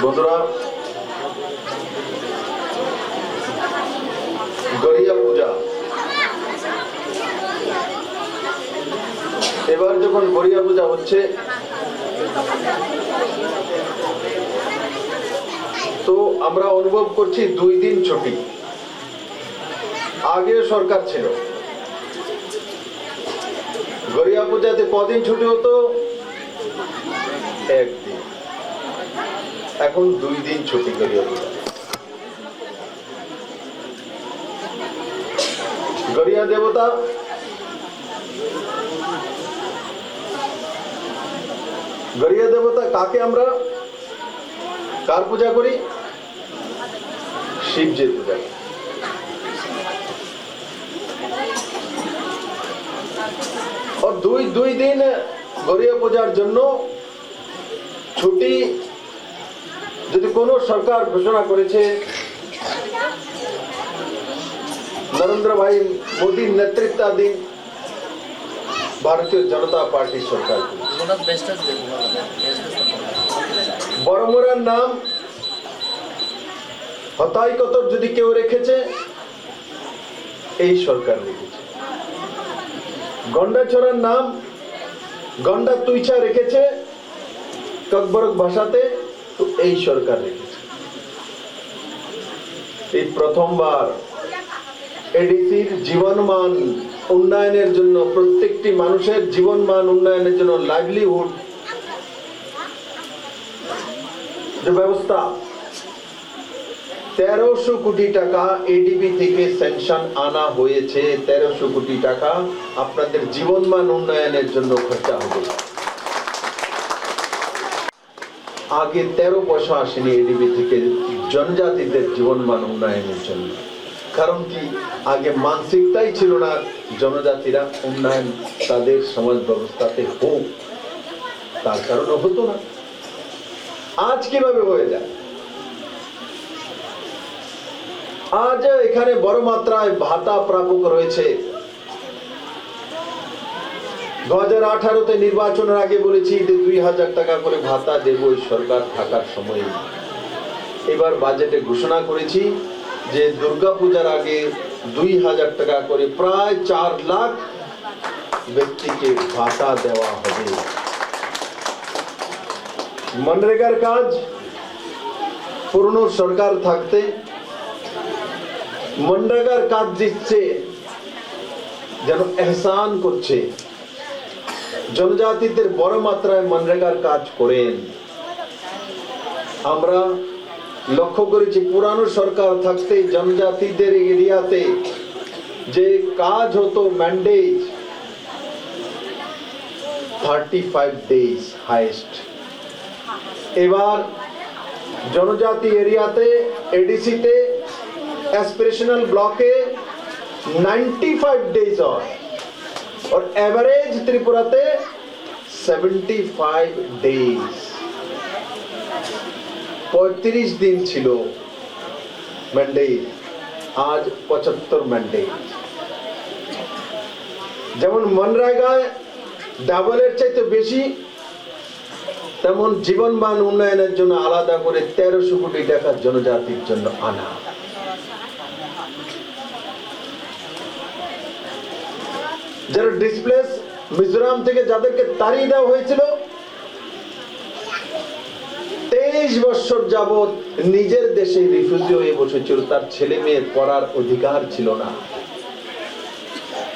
বন্ধুরা, গড়িয়া পূজা এবার যখন গড়িয়া পূজা হচ্ছে, তো আমরা অনুভব করছি 2 দিন ছুটি। আগে সরকার ছিল, গড়িয়া পূজাতে কদিন ছুটি হতো? 1 দিন। এখন 2 দিন ছুটি গড়িয়া পূজা। গড়িয়া দেবতা কাকে আমরা কার পূজা করি? শিবজির পূজা। আর দুই দিন গড়িয়া পূজার জন্য ছুটি যদি কোন সরকার ঘোষণা করেছে, নরেন্দ্র ভাই মোদীর নেতৃত্বাধীন ভারতীয় জনতা পার্টি সরকার, বড়মুড়ার নাম হতাইকতর যদি কেউ রেখেছে, এই সরকার রেখেছে। গন্ডাছড়ার নাম গন্ডা তুইছা রেখেছে ককবরক ভাষাতে, তো এই সরকার রেখেছে। এই প্রথমবার এডিসির জীবনমান উন্নয়নের জন্য, প্রত্যেকটি মানুষের জীবনমান উন্নয়নের জন্য লাইভলিহুড যে ব্যবস্থা, 1300 কোটি টাকা এডিবি থেকে স্যাংশন আনা হয়েছে। 1300 কোটি টাকা আপনাদের জীবনমান উন্নয়নের জন্য খরচা হবে। আগে 13 পয়সা আসেনি এডিবি থেকে জনজাতিদের জীবনমান উন্নয়নের জন্য। কারণ কি? আগে মানসিকতাই ছিল না জনজাতিরা উন্নয়ন তাদের সমাজ ব্যবস্থাতে হোক, তার কারণে হতো না। আজ কিভাবে হয়ে যায়? আজ এখানে বড় মাত্রায় ভাতা প্রাপক রয়েছে। 2018-তে নির্বাচনের আগে বলেছি যে 2000 টাকা করে ভাতা দেব সরকার থাকার সময়। এবার বাজেটে ঘোষণা করেছি যে দুর্গাপূজার আগে 2000 টাকা করে প্রায় 4 লাখ ব্যক্তিকে ভাতা দেওয়া হবে। মনরেগার কাজ পুরনো সরকার থাকতে মনরেগার কাজ দিচ্ছে যেন এহসান করছে। জনজাতিদের বড় মাত্রায় মনরেগার কাজ করেন। আমরা লক্ষ্য করেছি পুরানো সরকার থাকতে জনজাতিদের এরিয়াতে যে কাজ হতো ম্যান্ডেজ 35 days হাইয়েস্ট। এবার জনজাতি এরিয়াতে এডিসিতে एस्पिरेशनल ब्लॉके 95 days और एवरेज त्रिपुराते 75 days। 35 दिन छिलो मैंडेज, आज 75 मैंडेज। যেমন মনরেগায় ডাবলের চাইতে বেশি, তেমন জীবনমান উন্নয়নের জন্য আলাদা করে 1300 কোটি টাকা জনজাতির জন্য আনা। যারা ডিসপ্লেস মিজোরাম থেকে যাদেরকে তাড়িয়ে দেওয়া হয়েছিল, 23 বছর যাবত নিজের দেশে রিফিউজি হয়ে বসেছিল, তার ছেলে মেয়ের পড়ার অধিকার ছিল না।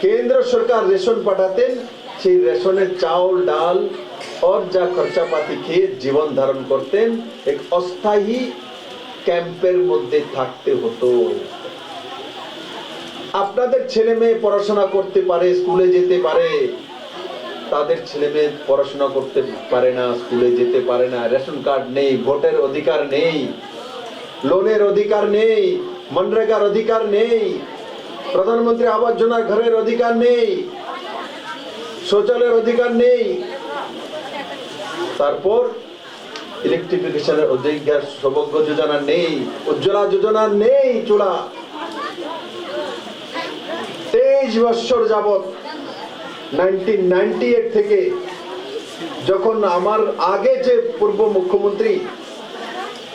কেন্দ্র সরকার রেশন পাঠাতেন, সেই রেশনের চাউল ডাল और যা খরচাপাতি খেয়ে জীবন ধারণ করতেন। এক অস্থায়ী ক্যাম্পের মধ্যে থাকতে হতো। আপনাদের ছেলে মেয়ে পড়াশোনা করতে পারে, স্কুলে যেতে পারে, তাদের ছেলে মেয়ে পড়াশোনা করতে পারে না, স্কুলে যেতে পারে না, রেশন কার্ড নেই, ভোটের অধিকার নেই, লোনের অধিকার নেই, মনরেগার অধিকার নেই, প্রধানমন্ত্রী আবাস যোজনার ঘরের অধিকার নেই, শৌচালয়ের অধিকার নেই। তারপর ইলেকট্রিফিকেশনের অধিকার, সৌভাগ্য যোজনা নেই, উজ্জ্বলা যোজনা নেই, চুলা। 23 বছর যাবত 1998 থেকে, যখন আমার আগে যে পূর্ব মুখ্যমন্ত্রী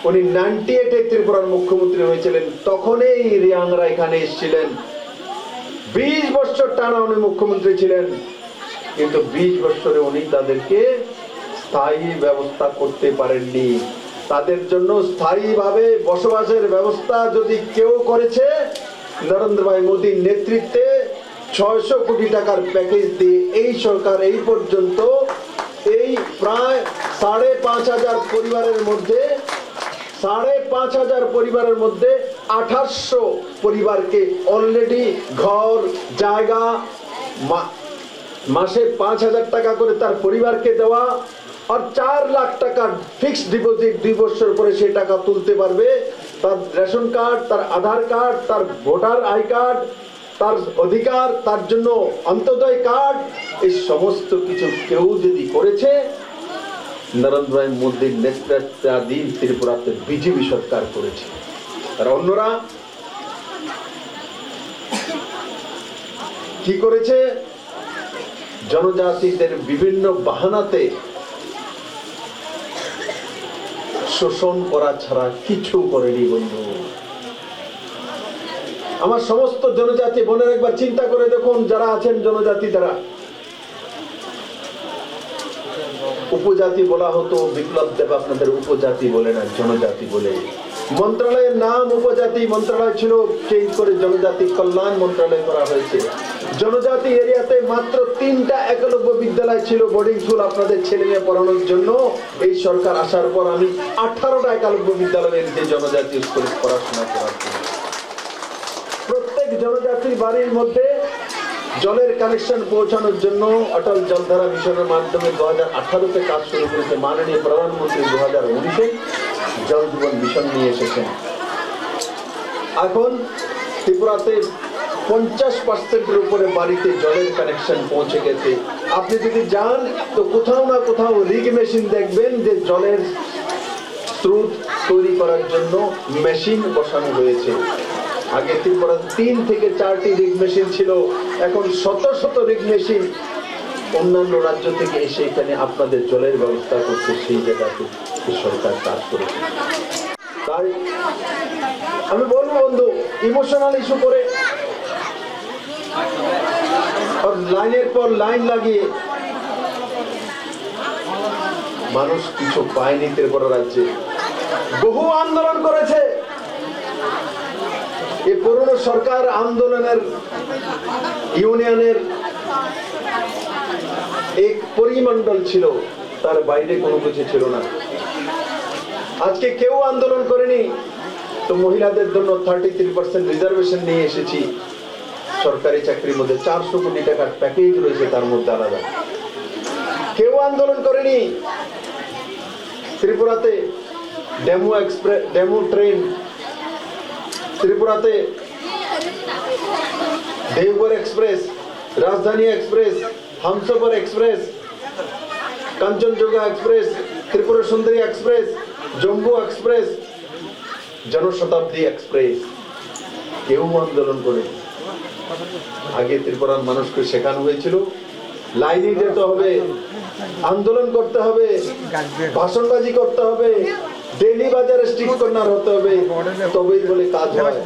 উনি 98-এ ত্রিপুরার মুখ্যমন্ত্রী হয়েছিলেন, তখনই রিয়াংরা এখানে এসেছিলেন। 20 বছর টানা উনি মুখ্যমন্ত্রী ছিলেন, কিন্তু 20 বছরে উনি তাদেরকে স্থায়ী ব্যবস্থা করতে পারেননি। তাদের জন্য স্থায়ীভাবে বসবাসের ব্যবস্থা যদি কেউ করেছে, নরেন্দ্র ভাই মোদীর নেতৃত্বে 600 কোটি টাকার প্যাকেজ দিয়ে এই সরকার এই পর্যন্ত এই প্রায় 5,500 পরিবারের মধ্যে 5,500 পরিবারের মধ্যে 2800 পরিবারকে অলরেডি ঘর জায়গা মাসে 5,000 টাকা করে তার পরিবারকে দেওয়া, আর 4 লাখ টাকা ফিক্সড ডিপোজিট 2 বছর পরে সেই টাকা তুলতে পারবে। তার রেশন কার্ড, তার আধার কার্ড, তার ভোটার আই কার্ড, তার অধিকার, তার জন্য অন্তোদয় কার্ড, এই সমস্ত কিছু কেউ যদি করেছে, নরেন্দ্র ভাই মোদীর নেতৃত্বাধীন ত্রিপুরাতে বিজেপি সরকার করেছে। আর অন্যরা কি করেছে? জনজাতিদের বিভিন্ন বাহানাতে শোষণ করা ছাড়া কিছু করেনি বন্ধু। আমার সমস্ত জনজাতি বোনের একবার চিন্তা করে দেখুন, যারা আছেন জনজাতি, তারা উপজাতি বলা হতো, বিপ্লব দেব আপনাদের উপজাতি বলে না, জনজাতি বলে। মন্ত্রণালয়ের নাম উপজাতি মন্ত্রণালয় ছিল, চেঞ্জ করে জনজাতি কল্যাণ মন্ত্রণালয় করা হয়েছে। জনজাতি এরিয়াতে মাত্র 3টা একলব্য বিদ্যালয় ছিল, বোর্ডিং স্কুল আপনাদের ছেলে মেয়ে পড়ানোর জন্য। এই সরকার আসার পর আমি 18টা একলব্য বিদ্যালয়ে যে জনজাতি স্কুলে পড়াশোনা করার জন্য। প্রত্যেক জনজাতির বাড়ির মধ্যে জলের কানেকশন পৌঁছানোর জন্য অটল জলধারা মিশনের মাধ্যমে 2018-তে কাজ শুরু করেছে মাননীয় প্রধানমন্ত্রী। 2019-এ জল জীবন মিশন নিয়ে এসেছেন। এখন ত্রিপুরাতে 50%-এর উপরে বাড়িতে জলের কানেকশন পৌঁছে গেছে। আপনি যদি যান তো কোথাও না কোথাও রিগ মেশিন দেখবেন, যে জলের স্রোত তৈরি করার জন্য মেশিন বসানো হয়েছে। আগে ত্রিপুরাতে 3 থেকে 4টি রিগ মেশিন ছিল, এখন শত শত রিগ মেশিন অন্যান্য রাজ্য থেকে এসে এখানে আপনাদের জলের ব্যবস্থা করছে। সেই জায়গাতে সরকার কাজ করেছে। তাই আমি বলবো বন্ধু, ইমোশনাল ইস্যু করে লাইনের পর লাইন লাগিয়ে মানুষ কিছু পায়নি। ত্রিপুরা রাজ্যে বহু আন্দোলন করেছে। এই পুরনো সরকার আন্দোলনের ইউনিয়নের এক পরিমণ্ডল ছিল, তার বাইরে কোনো কিছু ছিল না। আজকে কেউ আন্দোলন করেনি, তো মহিলাদের জন্য 33% রিজার্ভেশন নিয়ে এসেছি। সরকারি চাকরির মধ্যে 400 কোটি টাকার প্যাকেজ রয়েছে, তার মধ্যে আলাদা। কেউ আন্দোলন করেনি। ত্রিপুরাতে ডেমো ট্রেন, ত্রিপুরাতে Deoghar express, Rajdhani express, Humsafar express, Kanchenjunga express, Tripura Sundari express, Jammu express, Janshatabdi express, কেউ আন্দোলন করে। আগে ত্রিপুরার মানুষকে শেখানো হয়েছিল লাইনে যেতে হবে, আন্দোলন করতে হবে, ভাষণবাজি করতে হবে, ডেলি বাজারে স্ট্রিট কর্নার হতে হবে, তবেই বলে কাজ হয়।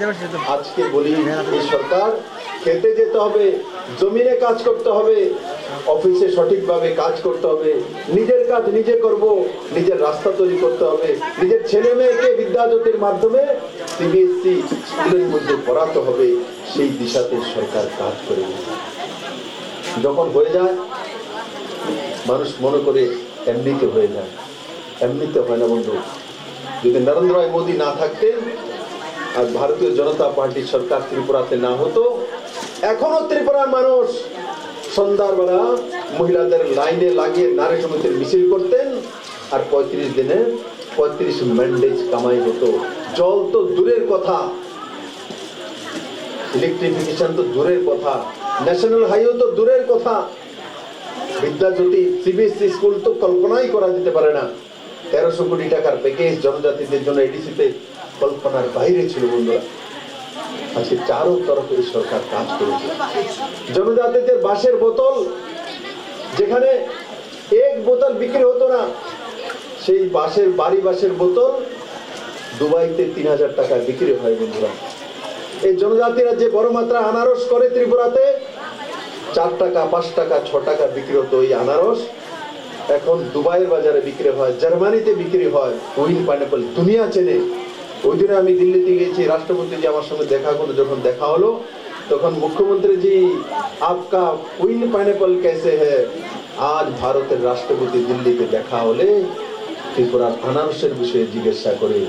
আজকে বলি এই সরকার খেতে যেতে হবে, জমিনে কাজ করতে হবে, অফিসে সঠিকভাবে কাজ করতে হবে, নিজের কাজ নিজে করব, নিজের রাস্তা তৈরি করতে হবে, নিজের ছেলে মেয়েকে বিদ্যাজ্যোতির মাধ্যমে সিবিএসসি স্কুলের মধ্যে পড়াতে হবে। সেই দিশাতে সরকার কাজ করে। যখন হয়ে যায় মানুষ মনে করে এমনিতে হয়ে যায়, এমনিতে হয় না বন্ধু। যদি নরেন্দ্র ভাই মোদী না থাকতেন আর ভারতীয় জনতা পার্টির সরকার ত্রিপুরাতে না হতো, এখনো ত্রিপুরার মানুষ সন্ধ্যার বেলা মহিলাদের লাইনে লাগিয়ে নারী সমিতির মিছিল করতেন, আর 35 দিনে 35 ম্যান্ডেজ কামাই হতো। জল তো দূরের কথা, ইলেকট্রিফিকেশন তো দূরের কথা, ন্যাশনাল হাইওয়ে তো দূরের কথা, বিদ্যাজ্যোতি সিবিএসসি স্কুল তো কল্পনাই করা যেতে পারে না। 1300 কোটি টাকার প্যাকেজ জনজাতিদের জন্য এডিসিতে কল্পনার বাইরে ছিল বন্ধুরা। আজকে চারো তরফে সরকার কাজ করেছে। জনজাতিদের বাঁশের বোতল, যেখানে 1 বোতল বিক্রি হতো না, সেই বাঁশের বোতল দুবাইতে 3000 টাকা বিক্রি হয় বন্ধুরা। এই জনজাতিরা যে বড় মাত্রা আনারস করে ত্রিপুরাতে 4 টাকা 5 টাকা 6 টাকা বিক্রি হতো এই আনারস, এখন দুবাইয়ের বাজারে বিক্রি হয়, জার্মানিতে বিক্রি হয়। কুইন পাইনাপল দুনিয়া চেনে। ওই দিনে আমি দিল্লিতে গেছি, রাষ্ট্রপতি যে আমার সঙ্গে দেখা করলো, যখন দেখা হলো তখন মুখ্যমন্ত্রী জি আপকা কুইন পাইনাপল कैसे है। আজ ভারতের রাষ্ট্রপতি দিল্লিতে দেখা হলে ত্রিপুরার আনারসের বিষয়ে জিজ্ঞাসা করে,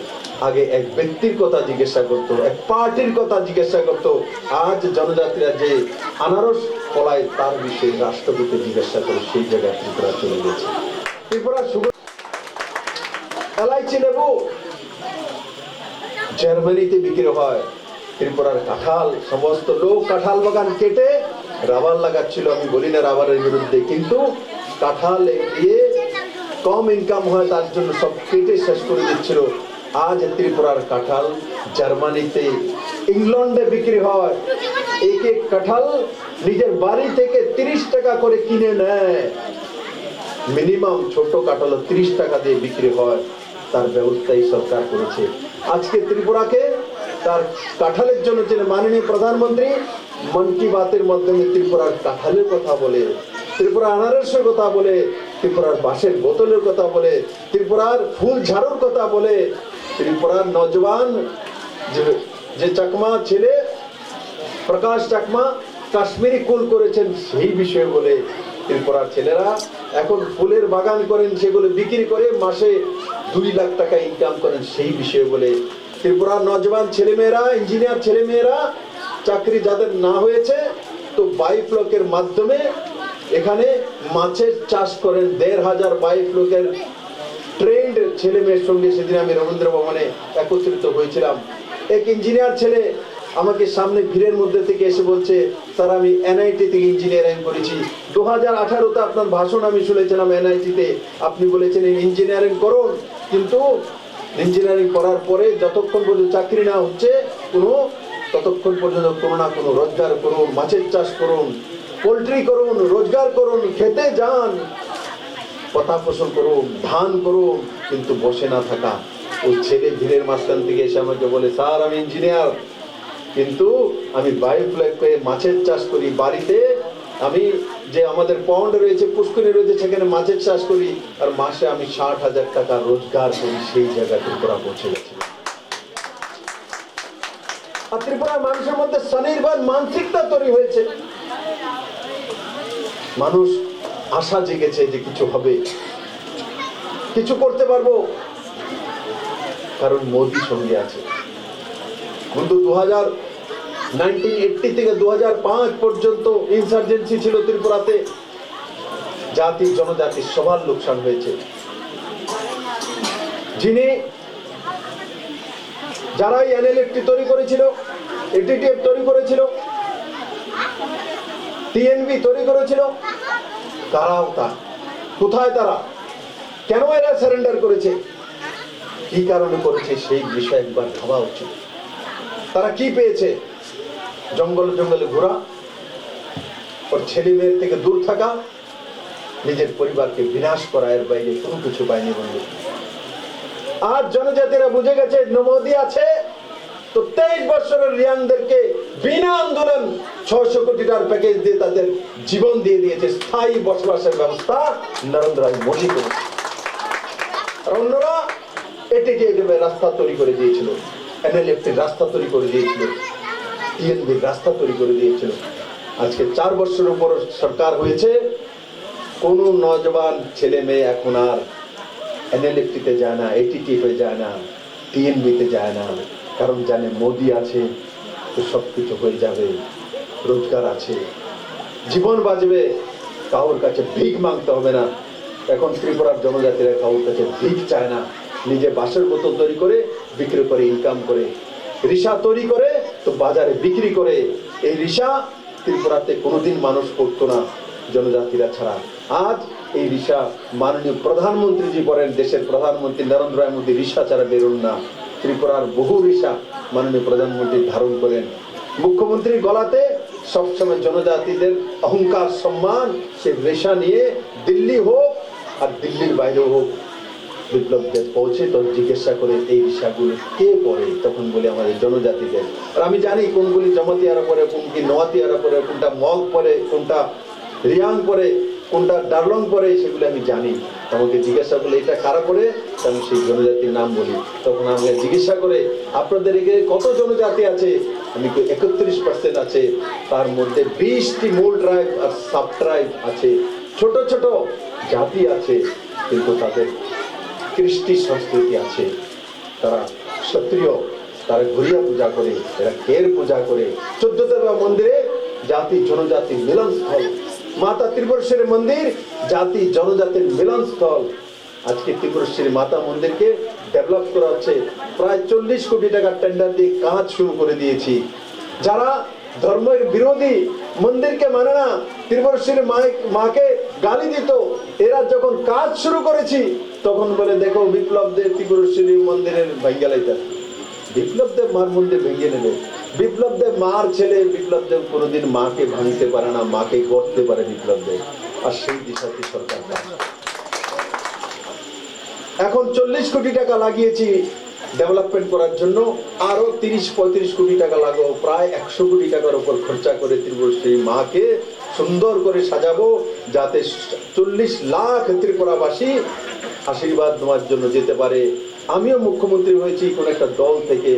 আগে এক ব্যক্তির কথা জিজ্ঞাসা করতো, এক পার্টির কথা জিজ্ঞাসা করতো। আজ জনজাতিরা যে আনারস ফলায় তার বিষয়ে রাষ্ট্রপতি জিজ্ঞাসা করে, সেই জায়গায় ত্রিপুরা চলে গেছে। ত্রিপুরা সুগার এলাইচি লেবু জার্মানিতে বিক্রি হয়। ত্রিপুরার কাঁঠাল, সমস্ত লোক কাঁঠাল বাগান কেটে রাবার লাগাচ্ছিল। আমি বলি না রাবারের বিরুদ্ধে, কিন্তু কাঁঠাল দিয়ে কম ইনকাম হয় তার জন্য সব কেটে শেষ করে দিচ্ছিল। আজ ত্রিপুরার কাঁঠাল জার্মানিতে, ইংল্যান্ডে বিক্রি হয়। এক এক কাঁঠাল নিজের বাড়ি থেকে 30 টাকা করে কিনে নেয়। মিনিমাম ছোট কাঁঠাল 30 টাকা দিয়ে বিক্রি হয়। তার ব্যবস্থাই সরকার করেছে। আজকে ত্রিপুরাকে তার কাঁঠালের জন্য চেনে মাননীয় প্রধানমন্ত্রী মন কি বাতের মাধ্যমে ত্রিপুরার কাঁঠালের কথা বলে, ত্রিপুরা আনারসের কথা বলে, ত্রিপুরার বাঁশের বোতলের কথা বলে, ত্রিপুরার ফুল ঝাড়ুর কথা বলে। ত্রিপুরার নজওয়ান যে চাকমা ছেলে প্রকাশ চাকমা কাশ্মীরি কুল করেছেন সেই বিষয়ে বলে। ত্রিপুরার ছেলেরা এখন ফুলের বাগান করেন, সেগুলো বিক্রি করে মাসে 2 লাখ টাকা ইনকাম করেন সেই বিষয়ে বলে। ত্রিপুরার নজওয়ান ছেলেমেয়েরা, ইঞ্জিনিয়ার ছেলেমেয়েরা চাকরি যাদের না হয়েছে, তো বাইফ্লকের মাধ্যমে এখানে মাছের চাষ করেন। 1500 বাইফ্লকের ট্রেন্ড ছেলে মেয়ের সঙ্গে সেদিন আমি রবীন্দ্র ভবনে একত্রিত হয়েছিলাম। এক ইঞ্জিনিয়ার ছেলে আমাকে সামনে ভিড়ের মধ্যে থেকে এসে বলছে, স্যার আমি এনআইটি থেকে ইঞ্জিনিয়ারিং করেছি। 2018-তে আপনার ভাষণ আমি শুনেছিলাম এনআইটিতে, আপনি বলেছেন ইঞ্জিনিয়ারিং করুন, কিন্তু ইঞ্জিনিয়ারিং করার পরে যতক্ষণ পর্যন্ত চাকরি না হচ্ছে ততক্ষণ পর্যন্ত কোনো না কোনো রোজগার করুন, মাছের চাষ করুন, পোল্ট্রি করুন, রোজগার করুন, খেতে যান, পাতা ফসল করুন, ধান করুন, কিন্তু বসে না থাকা। ওই ছেলে ভিড়ের মাঝখান থেকে এসে আমাকে বলে, স্যার আমি ইঞ্জিনিয়ার, কিন্তু আমি বায়োফ্লক করে মাছের চাষ করি। বাড়িতে আমি যে আমাদের পন্ড রয়েছে, পুষ্করী রয়েছে, সেখানে মাছের চাষ করি, আর মাসে আমি 60,000 টাকা রোজগার করি। সেই জায়গায় ত্রিপুরা পৌঁছে গেছে। আর ত্রিপুরার মানুষের মধ্যে স্বনির্ভর মানসিকতা তৈরি হয়েছে। মানুষ আশা জেগেছে যে কিছু হবে, কিছু করতে পারবো, কারণ মোদি সঙ্গে আছে। কিন্তু 1980 থেকে 2005 পর্যন্ত ইনসার্জেন্সি ছিল ত্রিপুরাতে। জাতি জনজাতি সবার লোকসান হয়েছে। যারা এনএলএফটি তৈরি করেছিল, এটিটিএফ তৈরি করেছিল, টিএনবি তৈরি করেছিল, তারাও কোথায়? তারা কেন এরা সারেন্ডার করেছে, কি কারণে করেছে, সেই বিষয়ে একবার ভাবা উচিত। তারা কি পেয়েছে? জঙ্গলে জঙ্গলে ঘোরা, ওর ছেলে মেয়ের থেকে দূর থাকা, নিজের পরিবারকে বিনাশ করা, এর বাইরে কোনো কিছু পায়নি বন্ধু। আজ জনজাতিরা বুঝে গেছে মোদি আছে, তো 23 বছরের রিয়াংদেরকে বিনা আন্দোলন 600 কোটি টাকার প্যাকেজ দিয়ে তাদের জীবন দিয়ে দিয়েছে। স্থায়ী বসবাসের ব্যবস্থা নরেন্দ্র মোদী করেছে। আর অন্যরা এটিকে রাস্তা তৈরি করে দিয়েছিল, এনএলএফটির রাস্তা তৈরি করে দিয়েছিল, টিএনবির রাস্তা তৈরি করে দিয়েছিল। আজকে 4 বছরের উপর সরকার হয়েছে, কোন নজওয়ান ছেলে মেয়ে এখন আর এনএলএফটিতে যায় না, এটিটিএফে যায় না, টিএনবিতে যায় না, কারণ জানে মোদি আছে তো সবকিছু হয়ে যাবে, রোজগার আছে, জীবন বাঁচবে, কারোর কাছে ভিক মাংতে হবে না। এখন ত্রিপুরার জনজাতিরা কারোর কাছে ভিক চায় না, নিজে বাঁশের বোতল তৈরি করে বিক্রি করে ইনকাম করে, রিসা তৈরি করে তো বাজারে বিক্রি করে। এই রিসা ত্রিপুরাতে কোনোদিন মানুষ করতো না জনজাতিরা ছাড়া। আজ এই রিসা মাননীয় প্রধানমন্ত্রীজি বলেন, দেশের প্রধানমন্ত্রী নরেন্দ্র মোদী রিসা ছাড়া বেরোন না। ত্রিপুরার বহু রিসা মাননীয় প্রধানমন্ত্রী ধারণ করেন। মুখ্যমন্ত্রীর গলাতে সবসময় জনজাতিদের অহংকার সম্মান, সে রেশা নিয়ে দিল্লি হোক আর দিল্লির বাইরেও হোক, বিপ্লবদের পৌঁছে তখন জিজ্ঞাসা করে এই রিক্সাগুলো কে পড়ে, তখন বলে আমাদের জনজাতিদের। আর আমি জানি কোনগুলি জমাতিয়ারা পড়ে, কোনটি নোয়াতিয়ারা পড়ে, কোনটা মগ পড়ে, কোনটা রিয়াং পড়ে, কোনটা ডারলং পড়ে, সেগুলো আমি জানি। আমাকে জিজ্ঞাসা করলে এটা কারা পড়ে, আমি সেই জনজাতির নাম বলি। তখন আমাকে জিজ্ঞাসা করে আপনাদের এখানে কত জনজাতি আছে, আমি 31% আছে, তার মধ্যে 20টি মূল ট্রাইব আর সাব ট্রাইব আছে, ছোট ছোট জাতি আছে, কিন্তু তাদের কৃষ্টি সংস্কৃতি আছে। তারা ক্ষত্রিয়, তারা ঘুরিয়া পূজা করে, এরা কের পূজা করে। 14 দেবা মন্দিরে জাতি জনজাতির মিলনস্থল, মাতা ত্রিপুরেশ্বরী মন্দির জাতি জনজাতির মিলনস্থল। আজকে ত্রিপুরেশ্বরী মাতা মন্দিরকে ডেভেলপ করা হচ্ছে, প্রায় 40 কোটি টাকার টেন্ডার দিয়ে কাজ শুরু করে দিয়েছি। যারা ধর্মের বিরোধী, মন্দিরকে মানে না, ত্রিপুরেশ্বরী মাকে গালি দিত, এরা যখন কাজ শুরু করেছি তখন বলে দেখো বিপ্লবদের ত্রিপুরেশ্বরী মন্দিরের ভাঙ্গালাইতা। বিপ্লবদেব মার মন্দির ভেঙে নেবে। বিপ্লবদেব মার ছেলে, বিপ্লবদেব কোনোদিন মাকে ভাঙতে পারে না, মাকে গড়তে পারে বিপ্লবদেব। আর সেই দিশাতে সরকার এখন 40 কোটি টাকা লাগিয়েছি ডেভেলপমেন্ট করার জন্য, আরো 30-35 কোটি টাকা লাগো, প্রায় 100 কোটি টাকার উপর খরচা করে ত্রিপুরেশ্বরী মাকে সুন্দর করে সাজাবো, যাতে 40 লাখ ত্রিপুরাবাসী আশীর্বাদ নেওয়ার জন্য যেতে পারে। আমিও মুখ্যমন্ত্রী হয়েছি কোন একটা দল থেকে,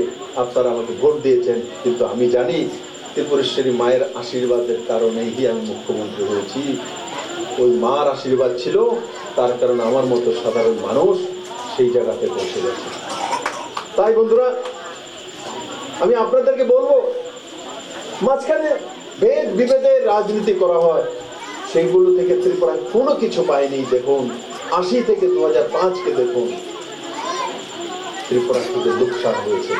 আপনারা আমাকে ভোট দিয়েছেন, কিন্তু আমি জানি ত্রিপুরেশ্বরী মায়ের আশীর্বাদের কারণেই আমি মুখ্যমন্ত্রী হয়েছি। ওই মার আশীর্বাদ ছিল, তার কারণে আমার মতো সাধারণ মানুষ সেই জায়গাতে পৌঁছে গেছে। তাই বন্ধুরা, আমি আপনাদেরকে বলবো, মাঝখানে ভেদ বিভেদের রাজনীতি করা হয়, সেইগুলো থেকে ত্রিপুরা কোনো কিছু পায়নি। দেখুন 80 থেকে 2005-কে দেখুন, ত্রিপুরা থেকে লোকসান হয়েছে।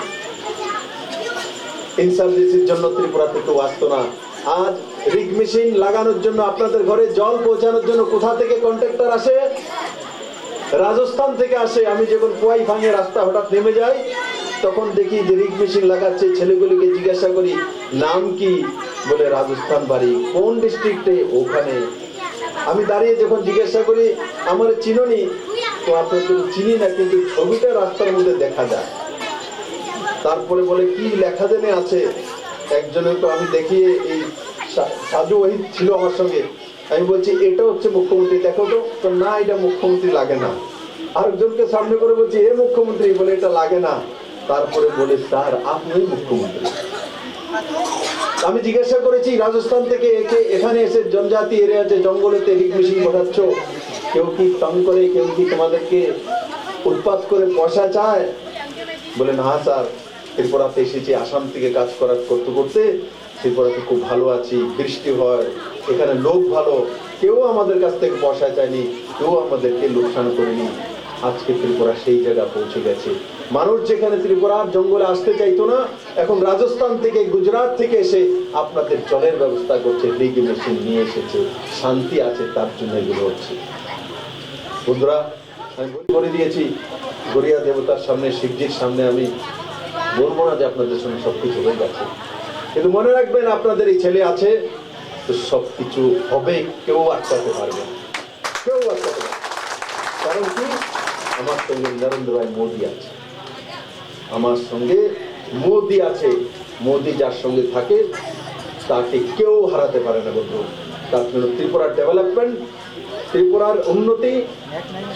ইনসার্জেন্সির জন্য ত্রিপুরা থেকে আসতো না। আজ রিগ মেশিন লাগানোর জন্য, আপনাদের ঘরে জল পৌঁছানোর জন্য কোথা থেকে কন্ট্রাক্টর আসে? রাজস্থান থেকে আসে। আমি যখন পোয়াই ভাঙে রাস্তা হঠাৎ নেমে যাই, তখন দেখি যে রিগ মেশিন লাগাচ্ছে। ছেলেগুলিকে জিজ্ঞাসা করি নাম কি, বলে রাজস্থান বাড়ি। কোন ডিস্ট্রিক্টে? ওখানে। আমি দাঁড়িয়ে যখন জিজ্ঞাসা করি আমার চিনোনি, তো আপনাদের চিনি না, কিন্তু ছবিটা রাস্তার মধ্যে দেখা যায়। তারপরে বলে কি লেখা জেনে আছে একজনের, তো আমি দেখিয়ে, এই সাধু ওহিদ ছিল আমার সঙ্গে, আমি বলছি এটা হচ্ছে মুখ্যমন্ত্রী, দেখো তো না এটা মুখ্যমন্ত্রী লাগে না। আরেকজনকে সামনে করে বলছি এ মুখ্যমন্ত্রী, বলে এটা লাগে না। তারপরে বলে স্যার আপনি মুখ্যমন্ত্রী। আমি জিজ্ঞাসা করেছি রাজস্থান থেকে এখানে এসে জনজাতি এরিয়াতে জঙ্গলেতে রিগ মেশিন বসাচ্ছ, কেউ কি তং করে, কেউ কি তোমাদেরকে উৎপাত করে পয়সা চায়? বলে না স্যার, ত্রিপুরাতে এসেছি আসাম থেকে কাজ করতে করতে, ত্রিপুরাতে খুব ভালো আছি, বৃষ্টি হয়, এখানে লোক ভালো, কেউ আমাদের কাছ থেকে পয়সা চায়নি, কেউ আমাদেরকে লোকসান করেনি। আজকে ত্রিপুরা সেই জায়গা পৌঁছে গেছে। মানুষ যেখানে ত্রিপুরার জঙ্গলে আসতে চাইতো না, এখন রাজস্থান থেকে, গুজরাট থেকে এসে আপনাদের জলের ব্যবস্থা করছে, রিগ মেশিন নিয়ে এসেছে, শান্তি আছে, তার জন্য এগুলো হচ্ছে। বন্ধুরা, আমি বলে দিয়েছি গড়িয়া দেবতার সামনে, শিবজির সামনে আমি বলবো না যে আপনাদের সঙ্গে সবকিছু হয়ে গেছে, কিন্তু মনে রাখবেন আপনাদের এই ছেলে আছে তো সবকিছু হবে, কেউ আটকাতে পারবে না, কেউ আটকাতে পারবে। কারণ কি, আমার সঙ্গে নরেন্দ্র ভাই মোদী আছে, আমার সঙ্গে মোদী আছে। মোদী যার সঙ্গে থাকে তাকে কেউ হারাতে পারে না বন্ধু। তার জন্য ত্রিপুরার ডেভেলপমেন্ট, ত্রিপুরার উন্নতি,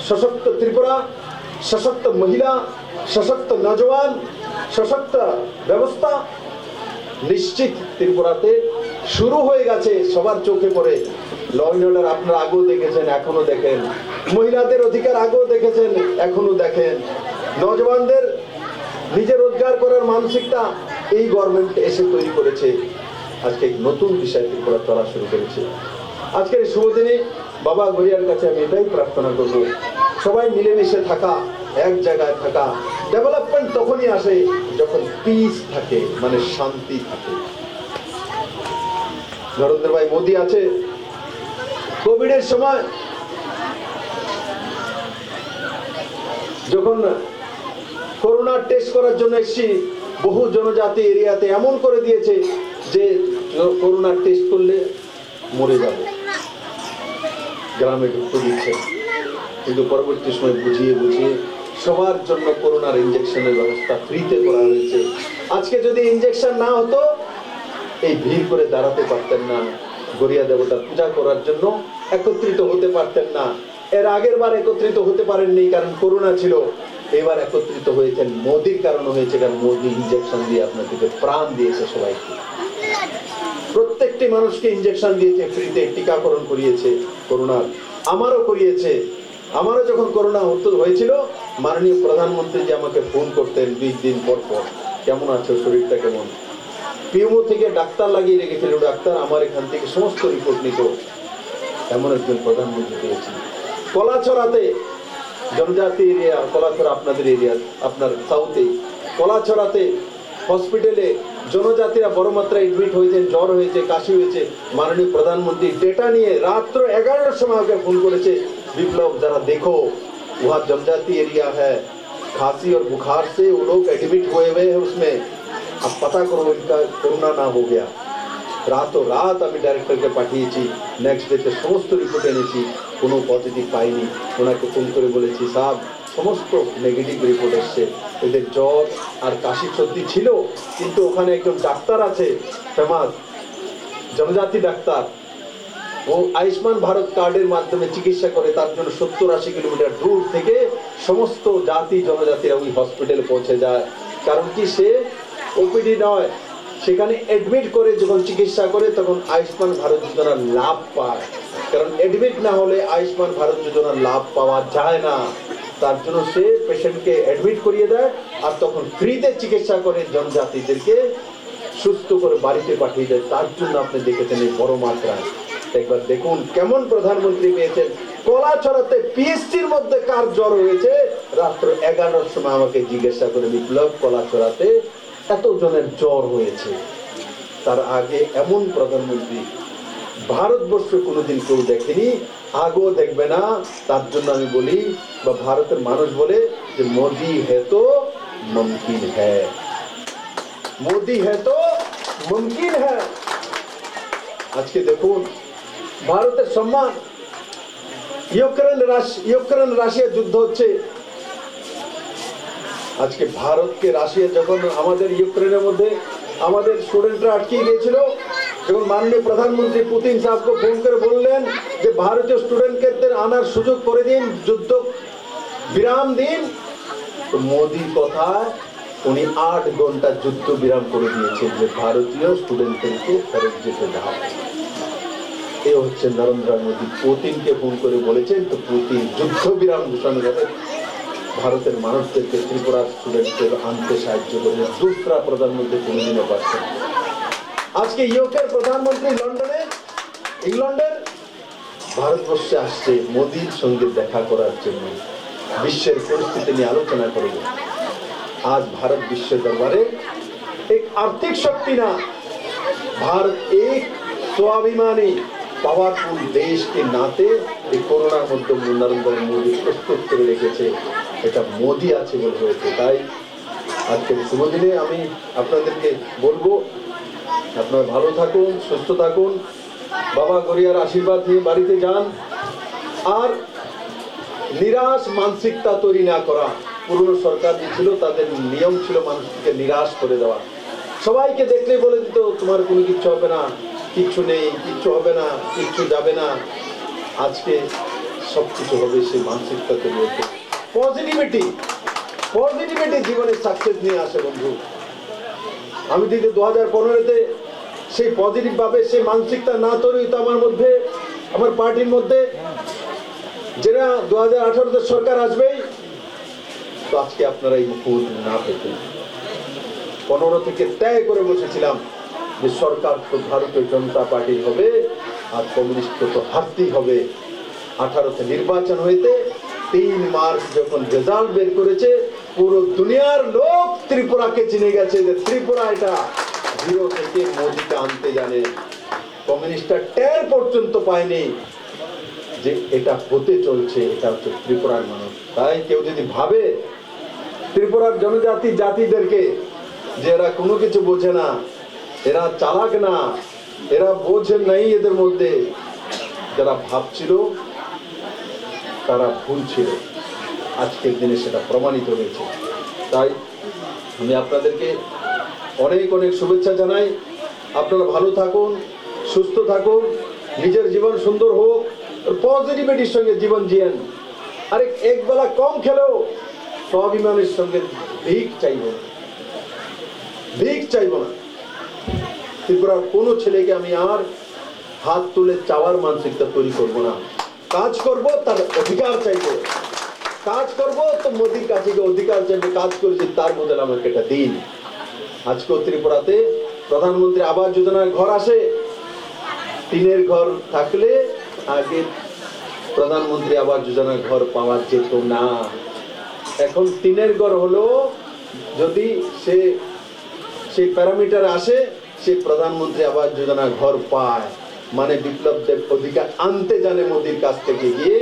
সশক্ত ত্রিপুরা, সশক্ত মহিলা, সশক্ত নজওয়ান, সশক্ত ব্যবস্থা নিশ্চিত ত্রিপুরাতে শুরু হয়ে গেছে। সবার চোখে পড়ে ল অ্যান্ড অর্ডার আপনারা আগেও দেখেছেন, এখনো দেখেন। মহিলাদের অধিকার আগেও দেখেছেন, এখনো দেখেন। নজওয়ানদের নিজে রোজগার করার মানসিকতা এই গভর্নমেন্ট এসে তৈরি করেছে। আজকে নতুন বিষয় ত্রিপুরা চলা শুরু করেছে। আজকের শুভ দিনে বাবা গড়িয়ার কাছে আমি এটাই প্রার্থনা করব, সবাই মিলেমিশে থাকা, এক জায়গায় থাকা। ডেভেলপমেন্ট তখনই আসে যখন পিস থাকে, মানে শান্তি থাকে। নরেন্দ্র ভাই মোদী আছে, কোভিডের সময় যখন করোনা টেস্ট করার জন্য এসেছি, বহু জনজাতি এরিয়াতে এমন করে দিয়েছে যে করোনা টেস্ট করলে মরে যাবে, গ্রামে ঢুকতে দিচ্ছে। কিন্তু পরবর্তী সময় বুঝিয়ে সবার জন্য করোনার ইনজেকশনের ব্যবস্থা ফ্রিতে করা হয়েছে। আজকে যদি ইনজেকশন না হতো, এই ভিড় করে দাঁড়াতে পারতেন না, গড়িয়া দেবতার পূজা করার জন্য একত্রিত হতে পারতেন না। এর আগের বার একত্রিত হতে পারেননি, কারণ করোনা ছিল। এবার একত্রিত হয়েছেন মোদির কারণে হয়েছে, কারণ মোদি ইনজেকশন দিয়ে আপনাদেরকে প্রাণ দিয়েছে সবাইকে। প্রত্যেকটি মানুষকে ইনজেকশন দিয়েছে, ফ্রিতে টিকাকরণ করিয়েছে করোনার। আমারও করিয়েছে। আমারও যখন করোনা হয়েছিল, মাননীয় প্রধানমন্ত্রী যে আমাকে ফোন করতেন 2 দিন পর পর, কেমন আছো, শরীরটা কেমন। পিউমো থেকে ডাক্তার লাগিয়ে রেখেছিল, ডাক্তার আমার এখান থেকে সমস্ত রিপোর্ট নিত। এমন একজন প্রধানমন্ত্রী পেয়েছি। কলাছড়াতে, জনজাতি এরিয়া, কলাছড়া আপনাদের এরিয়া, আপনার সাউথে, কলাছড়াতে হসপিটালে জনজাতিরা বড় মাত্রায় এডমিট হয়েছেন, জ্বর হয়েছে, কাশি হয়েছে। মাননীয় প্রধানমন্ত্রী ডেটা নিয়ে রাত্র 11টার সময় আমাকে ফোন করেছে, বিপ্লব जरा देखो वहाँ जनजाति एरिया है, खांसी और बुखार से वो लोग एडमिट हुए हुए हैं उसमें, अब पता करो इनका कोरोना ना हो गया। রাতও রাত আমি ডাইরেক্টরকে পাঠিয়েছি, নেক্সট ডেতে সমস্ত রিপোর্ট এনেছি, কোনো পজিটিভ পাইনি। ওনাকে ফোন করে বলেছি, স্যার সমস্ত নেগেটিভ রিপোর্ট এসছে, এদের জ্বর আর কাশি সর্দি ছিল, কিন্তু ওখানে একজন ডাক্তার আছে ফেমাস জনজাতি ডাক্তার, ও আয়ুষ্মান ভারত কার্ডের মাধ্যমে চিকিৎসা করে। তার জন্য 70-80 কিলোমিটার দূর থেকে সমস্ত জাতি জনজাতিরা ওই হসপিটালে পৌঁছে যায়। কারণ কি, সে ওপিডি নয়, সেখানে এডমিট করে যখন চিকিৎসা করে তখন আয়ুষ্মান ভারত যোজনার লাভ পায়। কারণ এডমিট না হলে আয়ুষ্মান ভারত যোজনার লাভ পাওয়া যায় না। তার জন্য সে পেশেন্টকে এডমিট করিয়ে দেয়, আর তখন ফ্রিতে চিকিৎসা করে জনজাতিদেরকে সুস্থ করে বাড়িতে পাঠিয়ে দেয়। তার জন্য আপনি দেখেছেন এই বড় মাত্রায়। একবার দেখুন কেমন প্রধানমন্ত্রী পেয়েছেন। কলাছড়াতে পিএসসির মধ্যে কার জ্বর হয়েছে, রাত্র 11টার সময় আমাকে জিজ্ঞাসা করে, বিপ্লব কলাছড়াতে এত জনের জ্বর হয়েছে। তার আগে এমন প্রধানমন্ত্রী ভারতবর্ষে কোনোদিন কেউ দেখেনি, আগেও দেখবে না। তার জন্য আমি বলি, বা ভারতের মানুষ বলে, যে মোদি হে তো মুমকিন হ্যায়, মোদি হে তো মুমকিন হ্যায়। আজকে দেখুন ভারতের সম্মান, ইউক্রেন রাশিয়া যুদ্ধ হচ্ছে। আজকে ভারতকে রাশিয়া যখন আমাদের ইউক্রেনের মধ্যে আমাদের স্টুডেন্টরা আটকে গিয়েছিল, যখন মাননীয় প্রধানমন্ত্রী পুতিন সাহেবকে ফোন করে বললেন যে ভারতীয় স্টুডেন্টদের আনার সুযোগ করে দিন, যুদ্ধ বিরাম দিন, তো মোদির কথায় উনি 8 ঘন্টা যুদ্ধ বিরাম করে দিয়েছেন, যে ভারতীয় স্টুডেন্টদেরকে ফেরত যেতে দাও। এ হচ্ছে নরেন্দ্র মোদী। পুতিনকে ফোন করে বলেছেন, তো পুতিন যুদ্ধ বিরাম ঘোষণা করে ভারতের মানুষদেরকে ত্রিপুরার স্টুডেন্টদের আনতে সাহায্য করে। দুসরা প্রধানমন্ত্রী কোনোদিনও পাচ্ছেন। আজকে ইউকের প্রধানমন্ত্রী লন্ডনে, ইংল্যান্ডের ভারতবর্ষে আসছে মোদির সঙ্গে দেখা করার জন্য, বিশ্বের পরিস্থিতি নিয়ে আলোচনা করবে। आज भारत विश्व दरबारे एक आर्थिक शक्ति ना, भारत एक स्वाभिमानी पावरफुल देश के नाते कोरोनार मध्य नरेंद्र मोदी प्रस्तुत करे रेखेছে। এটা মোদি আছে বলে হয়েছে। তাই আজকের শুভ দিনে আমি আপনাদেরকে বলবো, আপনারা ভালো থাকুন, সুস্থ থাকুন, বাবা গড়িয়ার আশীর্বাদ নিয়ে বাড়িতে যান, আর নিরাশ মানসিকতা তৈরি না করা। পুরনো সরকার যে ছিল তাদের নিয়ম ছিল মানুষকে নিরাশ করে দেওয়া, সবাইকে দেখলে বলে দিত তোমার কোনো কিচ্ছু হবে না, কিচ্ছু নেই, কিচ্ছু হবে না, কিচ্ছু যাবে না। আজকে সবকিছু হবে, সেই মানসিকতা তৈরি হচ্ছে। পজিটিভিটি জীবনে সাকসেস নিয়ে আসে বন্ধু। আমি যদি 2015-তে সেই পজিটিভ ভাবে সেই মানসিকতা না তৈরি হতো আমার মধ্যে, আমার পার্টির মধ্যে, যেটা 2018-তে সরকার আসবেই, তো আজকে আপনারা এই মুখ্যমন্ত্রী না পেতেন। 15 থেকে ত্যাগ করে বসেছিলাম যে সরকার তো ভারতীয় জনতা পার্টির হবে, আর কমিউনিস্ট তো হারতেই হবে। 18-তে নির্বাচন হইতে 3 মার্চ যখন রেজাল্ট বের করেছে, পুরো দুনিয়ার লোক ত্রিপুরাকে চিনে গেছে যে ত্রিপুরা এটা 0 থেকে মোদিকে আনতে জানে। কমিউনিস্টরা টের পর্যন্ত পায়নি যে এটা হতে চলছে। এটা হচ্ছে ত্রিপুরার মানুষ। তাই কেউ যদি ভাবে ত্রিপুরার জনজাতি জাতিদেরকে যে এরা কোনো কিছু বোঝে না, এরা চালাক না, এরা বোঝে নাই, এদের মধ্যে যারা ভাবছিল তারা ভুল ছিল। আজকের দিনে সেটা প্রমাণিত হয়েছে। তাই আমি আপনাদেরকে অনেক অনেক শুভেচ্ছা জানাই। আপনারা ভালো থাকুন, সুস্থ থাকুন, নিজের জীবন সুন্দর হোক, পজিটিভিটির সঙ্গে জীবন জিয়েন। আরে এক বেলা কম খেলেও স্বাভিমানের সঙ্গে ভিক চাইব না, ভিক চাইব না। ত্রিপুরার কোনো ছেলেকে আমি আর হাত তুলে চাওয়ার মানসিকতা তৈরি করব না। কাজ করব, তার অধিকার চাইব। কাজ করব তো মোদির কাছে গিয়ে অধিকার চাইবে, কাজ করেছি তার বদলে আমাকে এটা দিন। আজকেও ত্রিপুরাতে প্রধানমন্ত্রী আবাস যোজনার ঘর আসে। টিনের ঘর থাকলে আগে প্রধানমন্ত্রী আবাস যোজনার ঘর পাওয়া যেত না। এখন টিনের ঘর হলো, যদি সেই প্যারামিটার আসে, সে প্রধানমন্ত্রী আবাস যোজনার ঘর পায়। মানে বিপ্লব দেব অধিকার আনতে জানে মোদির কাছ থেকে গিয়ে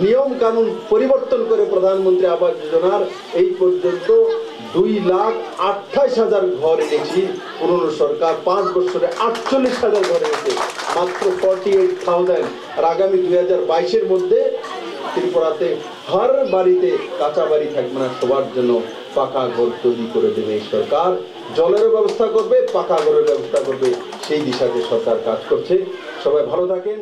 নিয়ম কানুন পরিবর্তন করে প্রধানমন্ত্রী আবাস যোজনার এই পর্যন্ত 2,28,000 ঘর এনেছি। পুরনো সরকার 5 বছরে 48,000 ঘর এনেছে, মাত্র 48,000। আর আগামী 2022-এর মধ্যে ত্রিপুরাতে হর বাড়িতে কাঁচা বাড়ি থাকবে না, সবার জন্য পাকা ঘর তৈরি করে দেবে এই সরকার। জলের ব্যবস্থা করবে, পাকা ঘরের ব্যবস্থা করবে, সেই দিশাতে সরকার কাজ করছে। সবাই ভালো থাকেন।